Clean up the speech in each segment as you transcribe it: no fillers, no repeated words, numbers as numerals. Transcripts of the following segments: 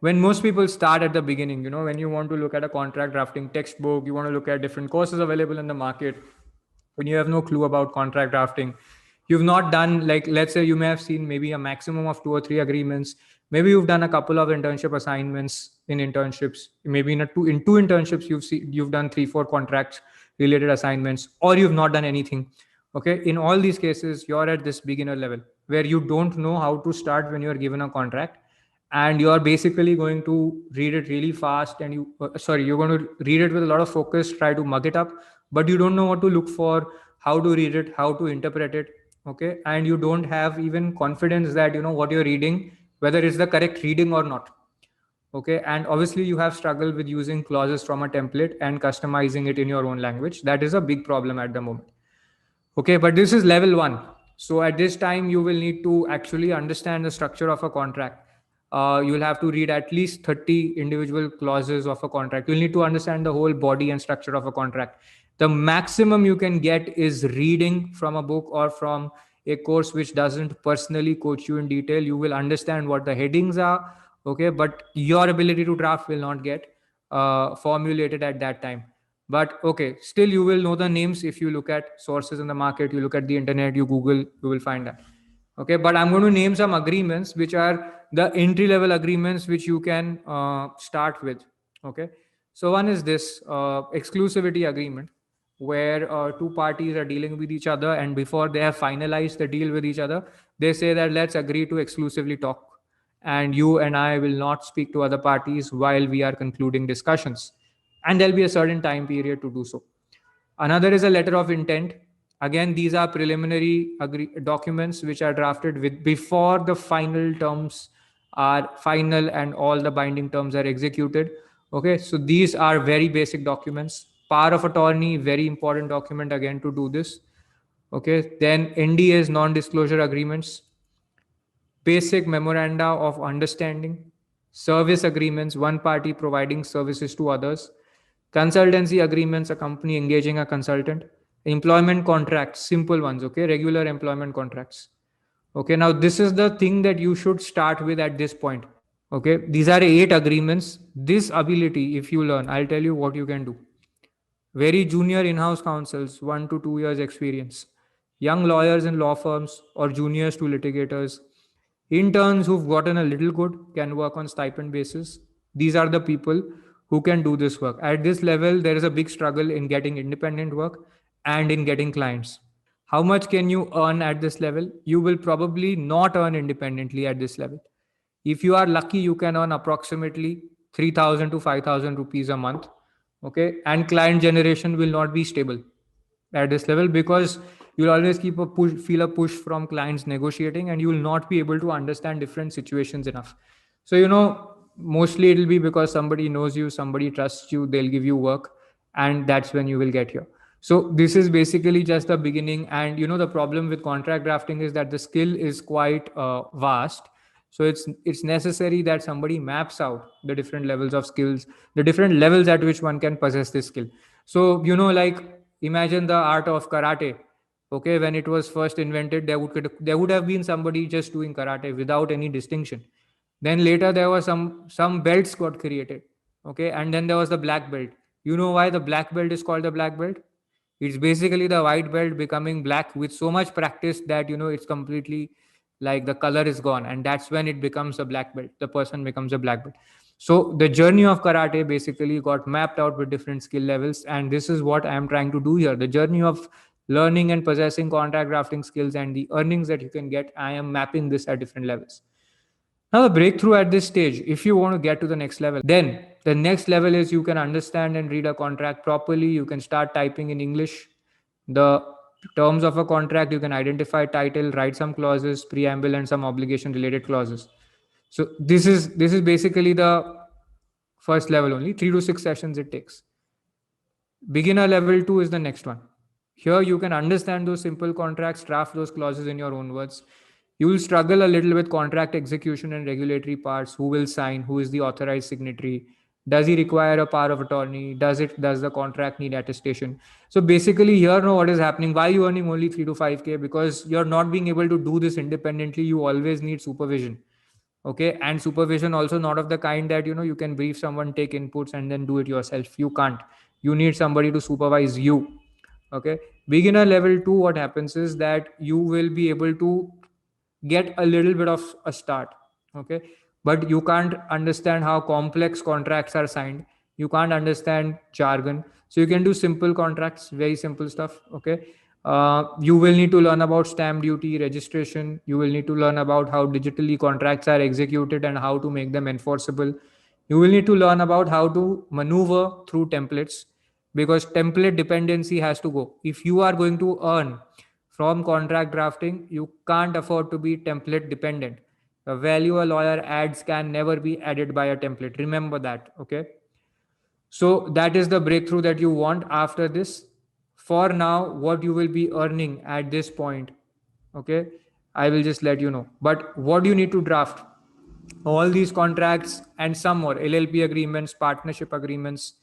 when most people start at the beginning, when you want to look at a contract drafting textbook, you want to look at different courses available in the market, when you have no clue about contract drafting, you've not done, like, let's say you may have seen maybe a maximum of 2 or 3 agreements. Maybe you've done a couple of internship assignments in internships. Maybe in two internships, you've done 3 4 contracts related assignments, or you've not done anything. Okay, in all these cases, you're at this beginner level where you don't know how to start when you're given a contract, and you're basically going to read it really fast, and you're going to read it with a lot of focus, try to mug it up, but you don't know what to look for, how to read it, how to interpret it. Okay, and you don't have even confidence that what you're reading, whether it's the correct reading or not. Okay, and obviously you have struggled with using clauses from a template and customizing it in your own language. That is a big problem at the moment. Okay, but this is level 1. So at this time, you will need to actually understand the structure of a contract. You'll have to read at least 30 individual clauses of a contract. You'll need to understand the whole body and structure of a contract. The maximum you can get is reading from a book or from a course which doesn't personally coach you in detail. You will understand what the headings are. Okay, but your ability to draft will not get formulated at that time. But okay, still you will know the names. If you look at sources in the market, you look at the internet, you Google, you will find that. Okay, but I'm going to name some agreements which are the entry level agreements which you can start with. Okay, so one is this exclusivity agreement, where two parties are dealing with each other, and before they have finalized the deal with each other, they say that let's agree to exclusively talk, and you and I will not speak to other parties while we are concluding discussions, and there'll be a certain time period to do so. Another is a letter of intent. Again, these are preliminary documents which are drafted with before the final terms are final and all the binding terms are executed. Okay, so these are very basic documents. Power of attorney, very important document again to do this. Okay, then NDAs, non-disclosure agreements, basic memoranda of understanding, service agreements, one party providing services to others, consultancy agreements, a company engaging a consultant, employment contracts, simple ones, okay, regular employment contracts. Okay, now this is the thing that you should start with at this point. Okay, these are 8 agreements. This ability, if you learn, I'll tell you what you can do. Very junior in-house counsels, 1 to 2 years experience, young lawyers in law firms or juniors to litigators, interns who've gotten a little good, can work on stipend basis. These are the people who can do this work. At this level, there is a big struggle in getting independent work and in getting clients. How much can you earn at this level? You will probably not earn independently at this level. If you are lucky, you can earn approximately 3,000 to 5,000 rupees a month. Okay, and client generation will not be stable at this level, because you'll always keep a push, feel a push from clients negotiating, and you will not be able to understand different situations enough. So mostly it'll be because somebody knows you, somebody trusts you, they'll give you work, and that's when you will get here. So this is basically just the beginning. And the problem with contract drafting is that the skill is quite vast. So it's necessary that somebody maps out the different levels of skills, the different levels at which one can possess this skill. So like, imagine the art of karate. Okay, when it was first invented, there would have been somebody just doing karate without any distinction. Then later there was some belts got created. Okay, and then there was the black belt. You know why the black belt is called the black belt? It's basically the white belt becoming black with so much practice that it's completely, like, the color is gone, and that's when it becomes a black belt. The person becomes a black belt. So the journey of karate basically got mapped out with different skill levels, and this is what I am trying to do here. The journey of learning and possessing contract drafting skills and the earnings that you can get, I am mapping this at different levels. Now, the breakthrough at this stage, if you want to get to the next level, then the next level is you can understand and read a contract properly. You can start typing in English the terms of a contract. You can identify title, write some clauses, preamble, and some obligation related clauses. So this is basically the first level only. 3 to 6 sessions it takes. Beginner level 2 is the next one. Here you can understand those simple contracts, draft those clauses in your own words. You will struggle a little with contract execution and regulatory parts. Who will sign? Who is the authorized signatory? Does he require a power of attorney? Does the contract need attestation? So basically, here know what is happening. Why you earning only 3 to 5K? Because you're not being able to do this independently. You always need supervision. Okay, and supervision also not of the kind that you can brief someone, take inputs, and then do it yourself. You can't. You need somebody to supervise you. Okay, beginner level 2, what happens is that you will be able to get a little bit of a start. Okay, but you can't understand how complex contracts are signed. You can't understand jargon, so you can do simple contracts, very simple stuff. Okay, you will need to learn about stamp duty registration. You will need to learn about how digitally contracts are executed and how to make them enforceable. You will need to learn about how to maneuver through templates, because template dependency has to go. If you are going to earn from contract drafting, you can't afford to be template dependent. The value a lawyer adds can never be added by a template. Remember that. Okay. So that is the breakthrough that you want after this. For now, what you will be earning at this point, okay, I will just let you know. But what do you need to draft? All these contracts and some more: LLP agreements, partnership agreements,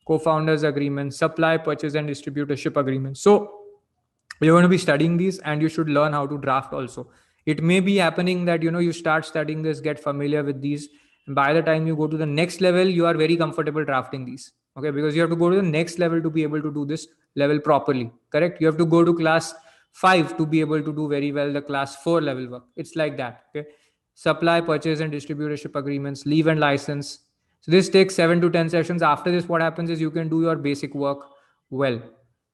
co-founders agreements, supply, purchase, and distributorship agreements. So you're going to be studying these, and you should learn how to draft also. It may be happening that you start studying this, get familiar with these, and by the time you go to the next level, you are very comfortable drafting these. Okay, because you have to go to the next level to be able to do this level properly. Correct? You have to go to class 5 to be able to do very well the class 4 level work. It's like that. Okay, supply, purchase, and distributorship agreements, leave and license. So this takes 7 to 10 sessions. After this, what happens is you can do your basic work well.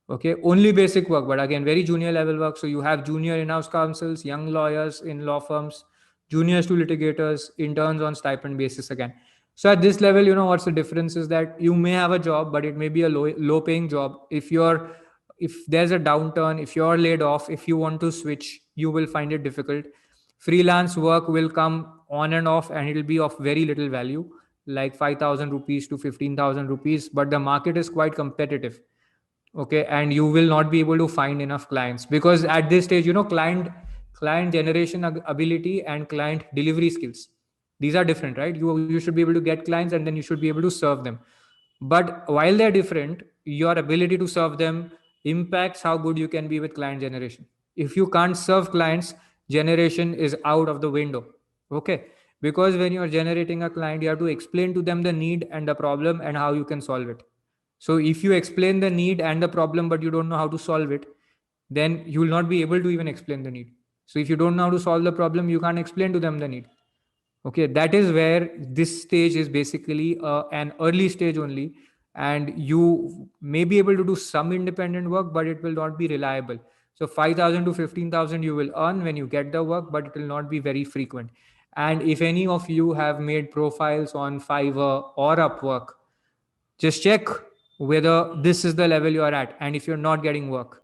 Okay, only basic work, but again, very junior level work. So you have junior in-house counsels, young lawyers in law firms, juniors to litigators, interns on stipend basis again. So at this level, what's the difference is that you may have a job, but it may be a low paying job. If there's a downturn, if you're laid off, if you want to switch, you will find it difficult. Freelance work will come on and off, and it'll be of very little value, like 5,000 rupees to 15,000 rupees, but the market is quite competitive. Okay, and you will not be able to find enough clients, because at this stage, client generation ability and client delivery skills, these are different, right? You should be able to get clients, and then you should be able to serve them. But while they're different, your ability to serve them impacts how good you can be with client generation. If you can't serve clients, generation is out of the window. Okay, because when you're generating a client, you have to explain to them the need and the problem and how you can solve it. So if you explain the need and the problem, but you don't know how to solve it, then you will not be able to even explain the need. So if you don't know how to solve the problem, you can't explain to them the need. Okay, that is where this stage is basically an early stage only, and you may be able to do some independent work, but it will not be reliable. So 5,000 to 15,000 you will earn when you get the work, but it will not be very frequent. And if any of you have made profiles on Fiverr or Upwork, just check whether this is the level you are at, and if you're not getting work.